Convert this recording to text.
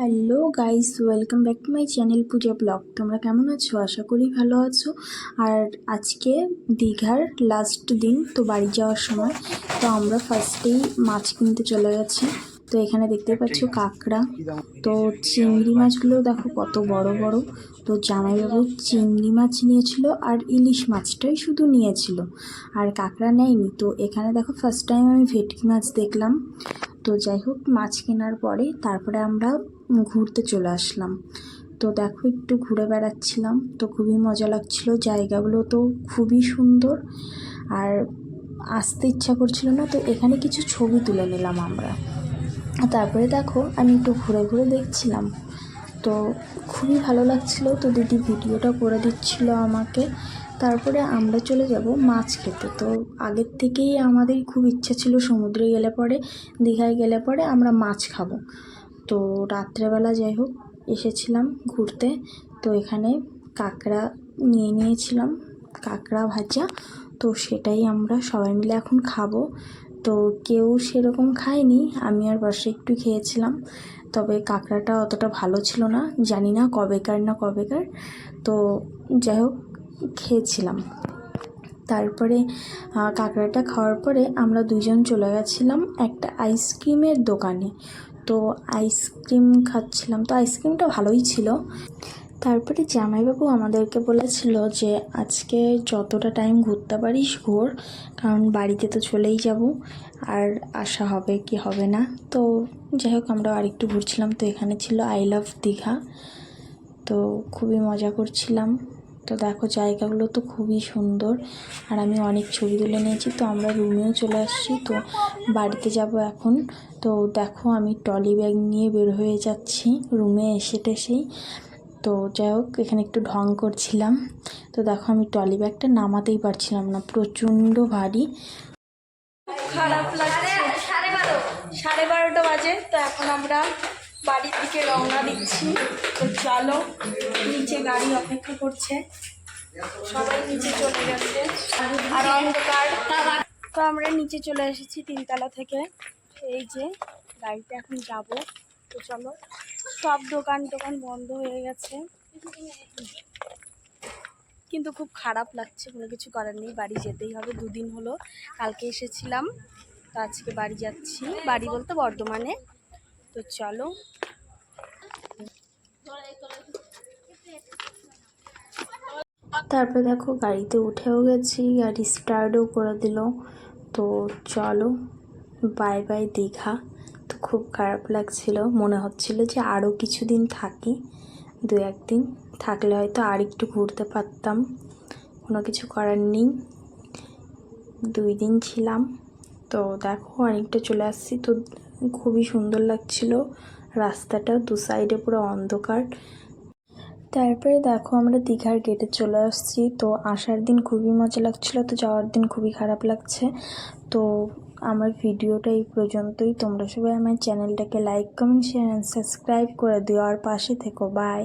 Hello guys, welcome back to my channel Puja blog. তোমরা কেমন আছো? আশা করি ভালো আছো। আর আজকে দীঘার লাস্ট দিন, তো বাড়ি যাওয়ার সময় তো আমরা ফার্স্টেই মাছ কিনতে চলে গেছি। তো এখানে দেখতে পাচ্ছ কাঁকড়া, তো চিংড়ি মাছগুলো দেখো কত বড় বড়। তো জামাইবাবু চিংড়ি মাছ নিয়েছিল আর ইলিশ মাছটাই শুধু নিয়েছিল, আর কাঁকড়া নেয়নি। তো এখানে দেখো ফার্স্ট টাইম আমি ভেটকি মাছ দেখলাম। তো যাই হোক, মাছ কেনার পরে তারপরে আমরা ঘুরতে চলে আসলাম। তো দেখো একটু ঘুরে বেড়াচ্ছিলাম, তো খুবই মজা লাগছিল। জায়গাগুলো তো খুবই সুন্দর, আর আসতে ইচ্ছা করছিল না। তো এখানে কিছু ছবি তুলে নিলাম আমরা। তারপরে দেখো আমি একটু ঘুরে ঘুরে দেখছিলাম, তো খুবই ভালো লাগছিল। তো দিদি ভিডিওটা করে দিচ্ছিল আমাকে। তারপরে আমরা চলে যাব মাছ খেতে। তো আগের থেকেই আমাদের খুব ইচ্ছা ছিল সমুদ্রে গেলে পরে, দীঘায় গেলে পরে আমরা মাছ খাবো। তো রাত্রেবেলা যাই হোক এসেছিলাম ঘুরতে। তো এখানে কাঁকড়া নিয়েছিলাম, কাঁকড়া ভাজা। তো সেটাই আমরা সবাই মিলে এখন খাবো। তো কেউ সেরকম খায়নি, আমি আর বর্ষা একটু খেয়েছিলাম। তবে কাঁকড়াটা অতটা ভালো ছিল না, জানি না কবেকার। তো যাই হোক খেয়েছিলাম। তারপরে কাঁকড়াটা খাওয়ার পরে আমরা দুজন চলে গেছিলাম একটা আইসক্রিমের দোকানে। তো আইসক্রিম খাচ্ছিলাম, তো আইসক্রিমটা ভালোই ছিল। তারপরে জামাইবাবু আমাদেরকে বলেছিল যে আজকে যতটা টাইম ঘুরতে পারিস ঘোর, কারণ বাড়িতে তো চলেই যাব, আর আসা হবে কি হবে না। তো যাই হোক আমরা আরেকটু ঘুরছিলাম। তো এখানে ছিল আই লাভ দীঘা, তো খুবই মজা করছিলাম। তো দেখো জায়গাগুলো তো খুবই সুন্দর, আর আমি অনেক ছবি তুলে নিয়েছি। তো আমরা রুমেও চলে আসছি, তো বাড়িতে যাব এখন। তো দেখো আমি ট্রলি ব্যাগ নিয়ে বের হয়ে যাচ্ছি রুমে এসেই। তো যাই হোক এখানে একটু ঢং করছিলাম। তো দেখো আমি ট্রলি ব্যাগটা নামাতেই পারছিলাম না, প্রচণ্ড ভারী। খারাপ লাগছে। 12:30 বাজে। তো এখন আমরা বাড়ির দিকে রওনা দিচ্ছি। তো চলো, নিচে গাড়ি অপেক্ষা করছে, সবাই নিচে চলে গেছে আর অন্ধকার। তো আমরা নিচে চলে এসেছি 3তলা থেকে। এই যে গাড়িতে এখন যাব। তো চলো, সব দোকান বন্ধ হয়ে গেছে, কিন্তু খুব খারাপ লাগছে। কোনো কিছু করার নেই, বাড়ি যেতেই হবে। 2 দিন হলো, কালকে এসেছিলাম, তো আজকে বাড়ি যাচ্ছি। বাড়ি বলতে বর্ধমানে। তো চলো। তারপর দেখো গাড়িতে উঠেও গেছি, গাড়ি স্টার্টও করে দিল। তো চলো, বাই বাই দীঘা। তো খুব খারাপ লাগছিল, মনে হচ্ছিল যে আরও কিছুদিন থাকি, 2-1 দিন থাকলে হয়তো আর একটু ঘুরতে পারতাম। কোনো কিছু করার নেই, 2 দিন ছিলাম। তো দেখো অনেকটা চলে আসছি। তো খুবই সুন্দর লাগছিল রাস্তাটা, 2 সাইডে পুরো অন্ধকার। তারপরে দেখো আমরা দীঘার গেটে চলে আসছি। তো আসার দিন খুবই মজা লাগছিল, তো যাওয়ার দিন খুবই খারাপ লাগছে। তো আমার ভিডিওটা এই পর্যন্তই। তোমরা সবাই আমার চ্যানেলটাকে like, comment, share and subscribe করে দিও, আর পাশে থেকো। বাই।